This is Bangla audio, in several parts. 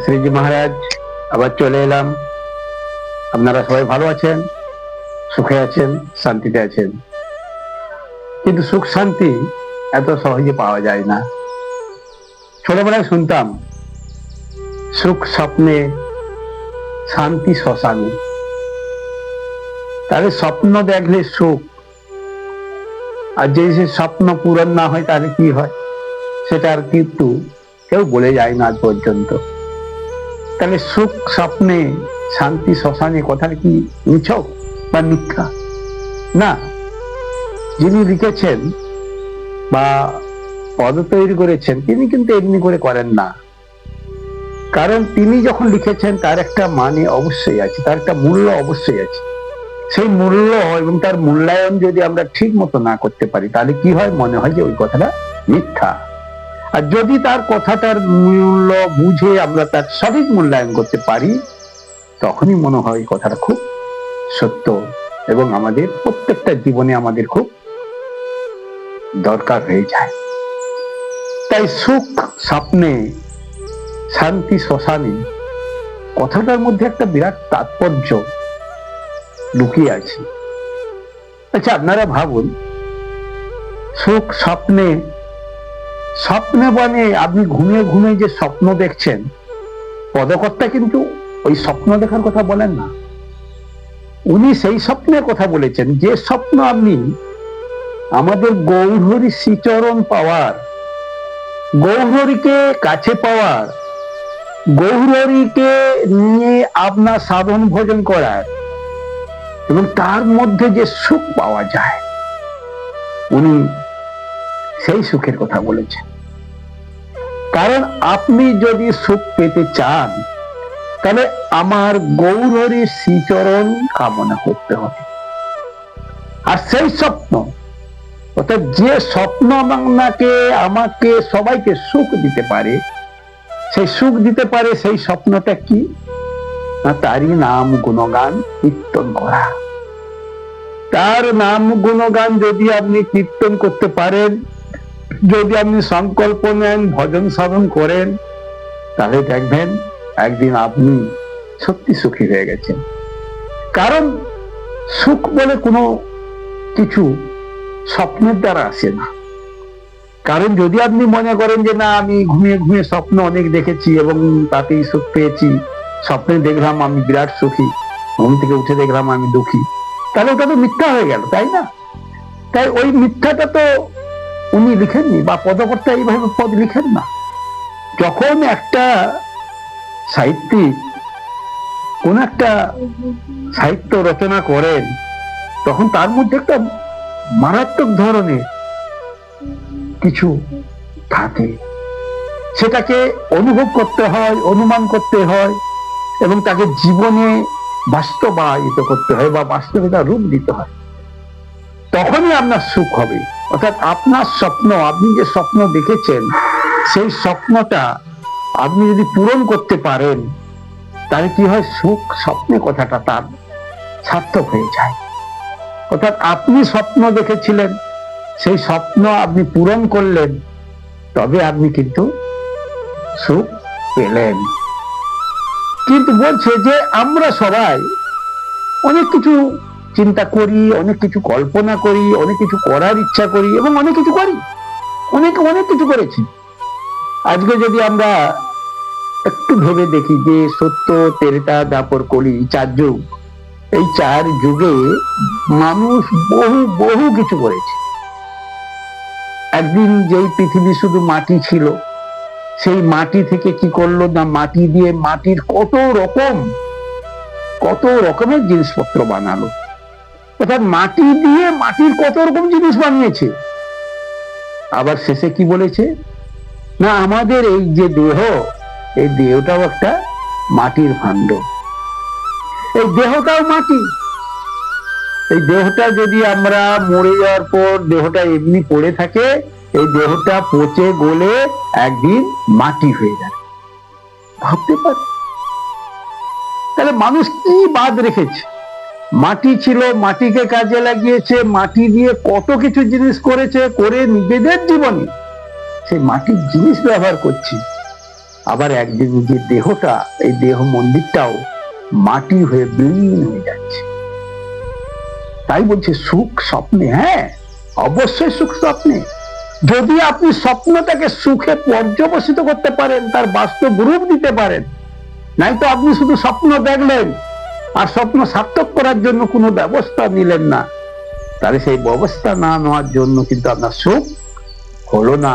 শ্রীজি মহারাজ আবার চলে এলাম। আপনারা সবাই ভালো আছেন, সুখে আছেন, শান্তিতে আছেন। কিন্তু সুখ শান্তি এত সহজে পাওয়া যায় না। ছোটবেলায় শুনতাম সুখ স্বপ্নে, শান্তি শ্মশানে। তাহলে স্বপ্ন দেখলে সুখ, আর যে স্বপ্ন পূরণ না হয় তাহলে কি হয় সেটা আর কিন্তু কেউ বলে যায় না আজ পর্যন্ত। তাহলে সুখ স্বপ্নে, শান্তি শ্মশানে কথাটা কি মিছক বা মিথ্যা? না, যিনি লিখেছেন বা পদ তৈরি করেছেন তিনি কিন্তু এমনি করে করেন না। কারণ তিনি যখন লিখেছেন তার একটা মানে অবশ্যই আছে, তার একটা মূল্য অবশ্যই আছে। সেই মূল্য এবং তার মূল্যায়ন যদি আমরা ঠিক মতো না করতে পারি তাহলে কি হয়, মনে হয় যে ওই কথাটা মিথ্যা। আর যদি তার কথাটার মূল্য বুঝে আমরা তার সঠিক মূল্যায়ন করতে পারি তখনই মনে হয় কথাটা খুব সত্য এবং আমাদের প্রত্যেকটা জীবনে আমাদের খুব দরকার হয়ে যায়। তাই সুখ স্বপ্নে, শান্তি শ্মশানে কথাটার মধ্যে একটা বিরাট তাৎপর্য লুকিয়ে আছে। আচ্ছা, আপনারা ভাবুন, সুখ স্বপ্নে, স্বপ্নে মানে আপনি ঘুমিয়ে ঘুমিয়ে যে স্বপ্ন দেখছেন, পদকর্তা কিন্তু ওই স্বপ্ন দেখার কথা বলেন না। উনি সেই স্বপ্নের কথা বলেছেন যে স্বপ্ন আপনি আমাদের গৌরহরি শ্রীচরণ পাওয়ার, গৌরহরিকে কাছে পাওয়ার, গৌরহরিকে নিয়ে আপনার সাধন ভজন করার এবং তার মধ্যে যে সুখ পাওয়া যায়, উনি সেই সুখের কথা বলেছেন। কারণ আপনি যদি সুখ পেতে চান তাহলে আমার গৌরহরির শ্রীচরণ কামনা করতে হবে। আর সেই স্বপ্ন, অর্থাৎ যে স্বপ্ন আপনাকে, আমাকে, সবাইকে সুখ দিতে পারে, সেই সুখ দিতে পারে, সেই স্বপ্নটা কি না, তারই নাম গুণগান কীর্তন করা। তার নাম গুণগান যদি আপনি কীর্তন করতে পারেন, যদি আপনি সংকল্প নেন, ভজন সাধন করেন, তাহলে দেখবেন একদিন আপনি সত্যি সুখী হয়ে গেছেন। কারণ সুখ বলে কোনো কিছু স্বপ্নের দ্বারা আসে না। কারণ যদি আপনি মনে করেন যে না, আমি ঘুমিয়ে ঘুমিয়ে স্বপ্ন অনেক দেখেছি এবং তাতেই সুখ পেয়েছি, স্বপ্নে দেখলাম আমি বিরাট সুখী, ঘুম থেকে উঠে দেখলাম আমি দুঃখী, তাহলে ওটা তো মিথ্যা হয়ে গেল, তাই না? তাই ওই মিথ্যাটা তো উনি লিখেননি বা পদকর্তা এইভাবে পদ লিখেন না। যখন একটা সাহিত্যিক কোন একটা সাহিত্য রচনা করেন তখন তার মধ্যে একটা মারাত্মক ধরনের কিছু থাকে, সেটাকে অনুভব করতে হয়, অনুমান করতে হয় এবং তাকে জীবনে বাস্তবায়িত করতে হয় বা বাস্তবিকতা রূপ দিতে হয়। তখনই আপনার সুখ হবে। অর্থাৎ আপনার স্বপ্ন, আপনি যে স্বপ্ন দেখেছেন সেই স্বপ্নটা আপনি যদি পূরণ করতে পারেন তাহলে কি হয়, সুখ স্বপ্নে কথাটা তার সার্থক হয়ে যায়। অর্থাৎ আপনি স্বপ্ন দেখেছিলেন, সেই স্বপ্ন আপনি পূরণ করলেন, তবে আপনি কিন্তু সুখ পেলেন। কিন্তু বলছে যে আমরা সবাই অনেক কিছু চিন্তা করি, অনেক কিছু কল্পনা করি, অনেক কিছু করার ইচ্ছা করি এবং অনেক কিছু করি, অনেক কিছু করেছি। আজকে যদি আমরা একটু ভেবে দেখি যে সত্য, ত্রেতা, দ্বাপর, কলি, 4 যুগ, এই 4 যুগে মানুষ বহু বহু কিছু করেছে। একদিন যেই পৃথিবী শুধু মাটি ছিল, সেই মাটি থেকে কি করলো না, মাটি দিয়ে মাটির কত রকমের জিনিসপত্র বানালো। অর্থাৎ মাটি দিয়ে মাটির কত রকম জিনিস বানিয়েছে। আবার শেষে কি বলেছে না, আমাদের এই যে দেহ, এই দেহটাও একটা মাটির ভাণ্ড। এই দেহটাও মাটি। এই দেহটা যদি আমরা মরে যাওয়ার পর দেহটা এমনি পড়ে থাকে, এই দেহটা পচে গলে একদিন মাটি হয়ে যায়। ভাবতে পারে? তাহলে মানুষ কি বাদ রেখেছে? মাটি ছিল, মাটিকে কাজে লাগিয়েছে, মাটি দিয়ে কত কিছু জিনিস করেছে, করে নিজেদের জীবনে সেই মাটির জিনিস ব্যবহার করছি। আবার একদিন যে দেহটা, এই দেহ মন্দিরটাও মাটি হয়ে বিলীন হয়ে যাচ্ছে। তাই বলছে সুখ স্বপ্নে। হ্যাঁ, অবশ্যই সুখ স্বপ্নে। যদি আপনি স্বপ্নটাকে সুখে পর্যবসিত করতে পারেন, তার বাস্তব রূপ দিতে পারেন, নাই তো আপনি শুধু স্বপ্ন দেখলেন আর স্বপ্ন সার্থক করার জন্য কোনো ব্যবস্থা নিলেন না, তাহলে সেই ব্যবস্থা না নেওয়ার জন্য কিন্তু আপনার সুখ হলো না,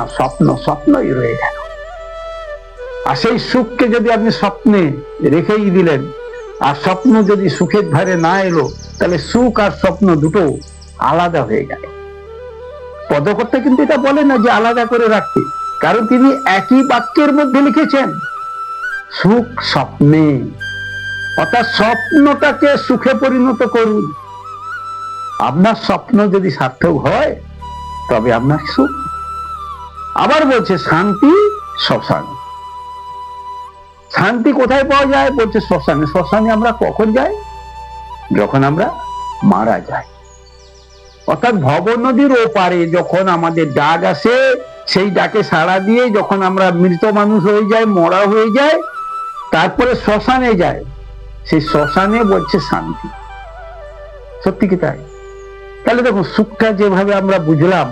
স্বপ্নই রয়ে গেল। আর সেই সুখকে যদি আপনি স্বপ্নে রেখেই দিলেন, আর স্বপ্ন যদি সুখের ধারে না এলো, তাহলে সুখ আর স্বপ্ন দুটো আলাদা হয়ে গেল। পদকর্তা কিন্তু এটা বলে না যে আলাদা করে রাখতে, কারণ তিনি একই বাক্যের মধ্যে লিখেছেন সুখ স্বপ্নে, অর্থাৎ স্বপ্নটাকে সুখে পরিণত করুন। আপনার স্বপ্ন যদি সার্থক হয় তবে আপনার সুখ। আবার বলছে শান্তি শ্মশানে। শান্তি কোথায় পাওয়া যায়? বলছে শ্মশানে। শ্মশানে আমরা কখন যাই? যখন আমরা মারা যাই। অর্থাৎ ভব নদীর ওপারে যখন আমাদের ডাক আসে, সেই ডাকে সাড়া দিয়ে যখন আমরা মৃত মানুষ হয়ে যাই, মরা হয়ে যায়, তারপরে শ্মশানে যায়, সেই শ্মশানে বলছে শান্তি। সত্যি কি তাই? তাহলে দেখো, সুখটা যেভাবে আমরা বুঝলাম,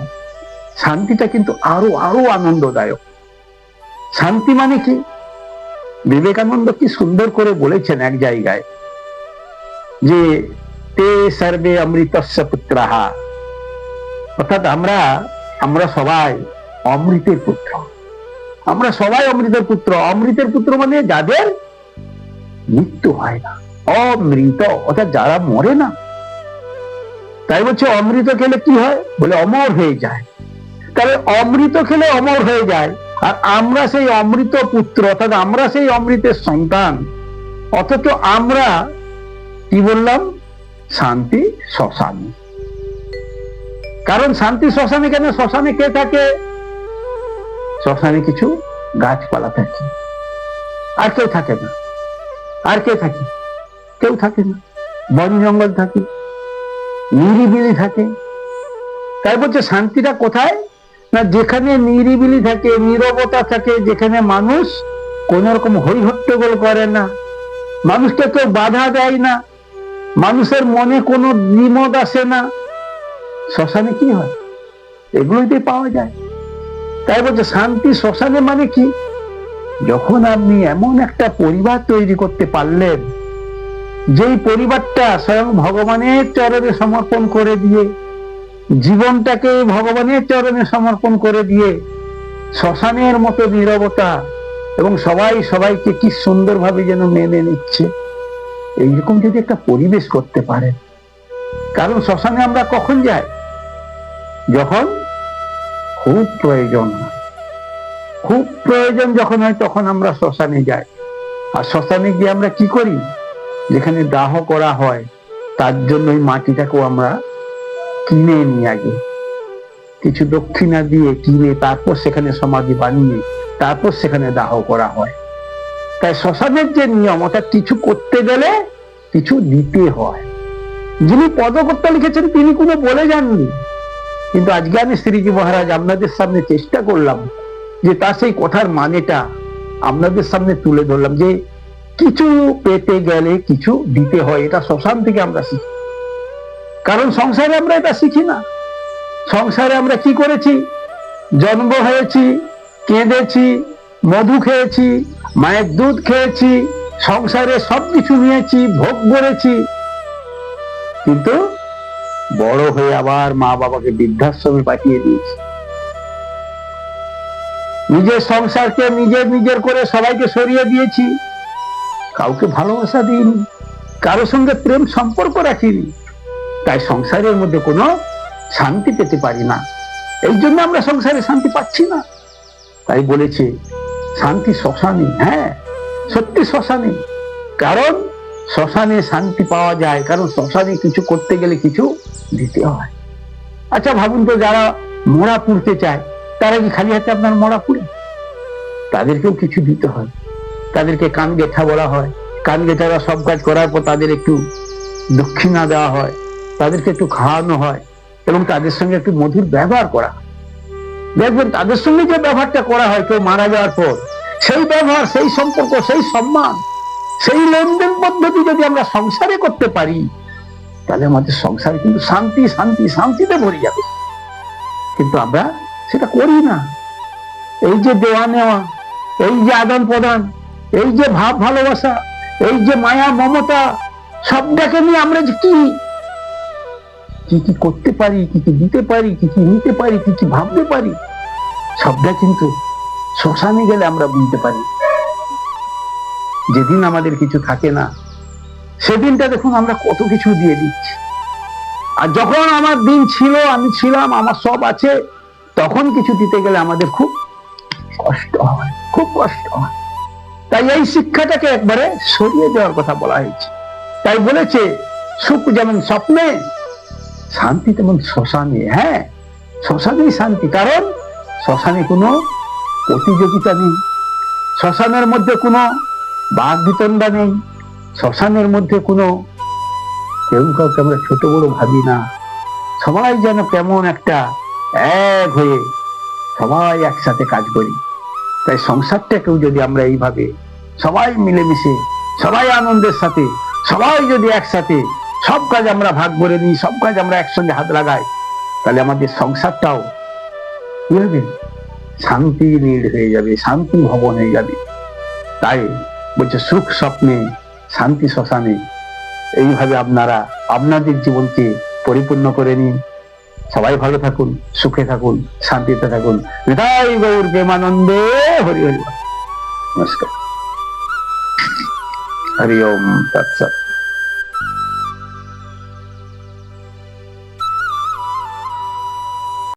শান্তিটা কিন্তু আরো আরো আনন্দদায়ক। শান্তি মানে কি? বিবেকানন্দ কি সুন্দর করে বলেছেন এক জায়গায় যে তে সর্বে অমৃতস্য পুত্রাহা, অর্থাৎ আমরা সবাই অমৃতের পুত্র। আমরা সবাই অমৃতের পুত্র। অমৃতের পুত্র মানে যাদের মৃত্যু হয় না, অমৃত, অর্থাৎ যারা মরে না। তাই বলছে অমৃত খেলে কি হয়? বলে অমর হয়ে যায়। তাহলে অমৃত খেলে অমর হয়ে যায়, আর আমরা সেই অমৃত পুত্র, অর্থাৎ আমরা সেই অমৃতের সন্তান, অথচ আমরা কি বললাম? শান্তি শ্মশানে। কারণ শান্তি শ্মশানে কেন? শ্মশানে কে থাকে? শ্মশানে কিছু গাছপালা থাকে, আর কেউ থাকে না। আর কে থাকে? কেউ থাকে না। বন জঙ্গল থাকে, নিরিবিলি থাকে। তাই বলছে শান্তিটা কোথায়? না, যেখানে নিরিবিলি থাকে, নীরবতা থাকে, যেখানে মানুষ কোন রকম হই হট্টগোল করে না, মানুষকে কেউ বাধা দেয় না, মানুষের মনে কোনো দ্বিমত আসে না। শ্মশানে কি হয়? এগুলোই পাওয়া যায়। তাই বলছে শান্তি শ্মশানে মানে কি? যখন আপনি এমন একটা পরিবার তৈরি করতে পারলেন, যেই পরিবারটা স্বয়ং ভগবানের চরণে সমর্পণ করে দিয়ে, জীবনটাকে ভগবানের চরণে সমর্পণ করে দিয়ে, শ্মশানের মতো নীরবতা, এবং সবাই সবাইকে কি সুন্দরভাবে যেন মেনে নিচ্ছে, এইরকম যদি একটা পরিবেশ করতে পারে। কারণ শ্মশানে আমরা কখন যাই? যখন খুব প্রয়োজন হয়। খুব প্রয়োজন যখন হয় তখন আমরা শ্মশানে যাই। আর শ্মশানে গিয়ে আমরা কি করি? যেখানে দাহ করা হয় তার জন্য ওই মাটিটাকেও আমরা কিনে নিই, আগে কিছু দক্ষিণা দিয়ে কিনে, তারপর সেখানে সমাধি বানিয়ে তারপর সেখানে দাহ করা হয়। তাই শ্মশানের যে নিয়ম, অর্থাৎ কিছু করতে গেলে কিছু দিতে হয়। যিনি পদকর্তা লিখেছেন তিনি কোনো বলে যাননি, কিন্তু আজকে আমি শ্রীজি মহারাজ আপনাদের সামনে চেষ্টা করলাম যে তার সেই কথার মানেটা আপনাদের সামনে তুলে ধরলাম, যে কিছু পেতে গেলে কিছু দিতে হয়। এটা শ্মশান থেকে আমরা শিখি। কারণ সংসারে আমরা এটা শিখি না। সংসারে আমরা কি করেছি? জন্ম হয়েছি, কেঁদেছি, মধু খেয়েছি, মায়ের দুধ খেয়েছি, সংসারে সবকিছু নিয়েছি, ভোগ করেছি, কিন্তু বড় হয়ে আবার মা বাবাকে বৃদ্ধাশ্রমে পাঠিয়ে দিয়েছি। নিজের সংসারকে নিজের করে সবাইকে সরিয়ে দিয়েছি, কাউকে ভালোবাসা দিইনি, কারো সঙ্গে প্রেম সম্পর্ক রাখিনি। তাই সংসারের মধ্যে কোনো শান্তি পেতে পারি না। এই জন্য আমরা সংসারে শান্তি পাচ্ছি না। তাই বলেছে শান্তি শ্মশানে। হ্যাঁ, সত্যি শ্মশানে। কারণ শ্মশানে শান্তি পাওয়া যায়, কারণ শ্মশানে কিছু করতে গেলে কিছু দিতে হয়। আচ্ছা ভাবুন তো, যারা মোড়া পুড়তে চায় তারা কি খালি হাতে আপনার মোড়া পুড়ে? তাদেরকেও কিছু দিতে হয়। তাদেরকে কান গেঁথা বলা হয়। কান গেঁথারা সব কাজ করার পর তাদের একটু দক্ষিণা দেওয়া হয়, তাদেরকে একটু খাওয়ানো হয়, এবং তাদের সঙ্গে একটু মধুর ব্যবহার করা হয়। দেখবেন তাদের সঙ্গে যে ব্যবহারটা করা হয় কেউ মারা যাওয়ার পর, সেই ব্যবহার, সেই সম্পর্ক, সেই সম্মান, সেই লেনদেন পদ্ধতি যদি আমরা সংসারে করতে পারি, তাহলে আমাদের সংসারে কিন্তু শান্তি শান্তি শান্তিতে ভরে যাবে। কিন্তু আমরা সেটা করি না। এই যে দেওয়া নেওয়া, এই যে আদান প্রদান, এই যে ভাব ভালোবাসা, এই যে মায়া মমতা, সবটাকে নিয়ে আমরা যে কি কি করতে পারি, কি কি দিতে পারি, কি কি নিতে পারি, কি কি ভাবতে পারি, সবটা কিন্তু শ্মশানে গেলে আমরা বুঝতে পারি। যেদিন আমাদের কিছু থাকে না, সেদিনটা দেখুন আমরা কত কিছু দিয়ে দিচ্ছি। আর যখন আমার দিন ছিল, আমি ছিলাম, আমার সব আছে, তখন কিছু দিতে গেলে আমাদের খুব কষ্ট হয়, খুব কষ্ট হয়। তাই এই শিক্ষাটাকে একবারে সরিয়ে দেওয়ার কথা বলা হয়েছে। তাই বলেছে সুখ যেমন স্বপ্নে, শান্তি তেমন শ্মশানে। হ্যাঁ, শ্মশানেই শান্তি, কারণ শ্মশানে কোনো প্রতিযোগিতা নেই, শ্মশানের মধ্যে কোনো বাঘ বিতণ্ডা নেই, শ্মশানের মধ্যে কোনো কেউ কাউকে আমরা ছোট বড় ভাবি না। সবাই যেন কেমন একটা এক হয়ে সবাই একসাথে কাজ করি। তাই সংসারটাকেও যদি আমরা এইভাবে সবাই মিলেমিশে, সবাই আনন্দের সাথে, সবাই যদি একসাথে সব কাজ আমরা ভাগ করে নিই, সব কাজ আমরা একসঙ্গে হাত লাগাই, তাহলে আমাদের সংসারটাও কি হবে? শান্তি নীড় হয়ে যাবে, শান্তি ভবন হয়ে যাবে। তাই বলছে সুখ স্বপ্নে, শান্তি শ্মশানে। এইভাবে আপনারা আপনাদের জীবনকে পরিপূর্ণ করে নিন। সবাই ভালো থাকুন, সুখে থাকুন, শান্তিতে থাকুন। হৃদয় গৌর প্রেমানন্দে হরি হরি। নমস্কার। হরি ওম তৎসৎ।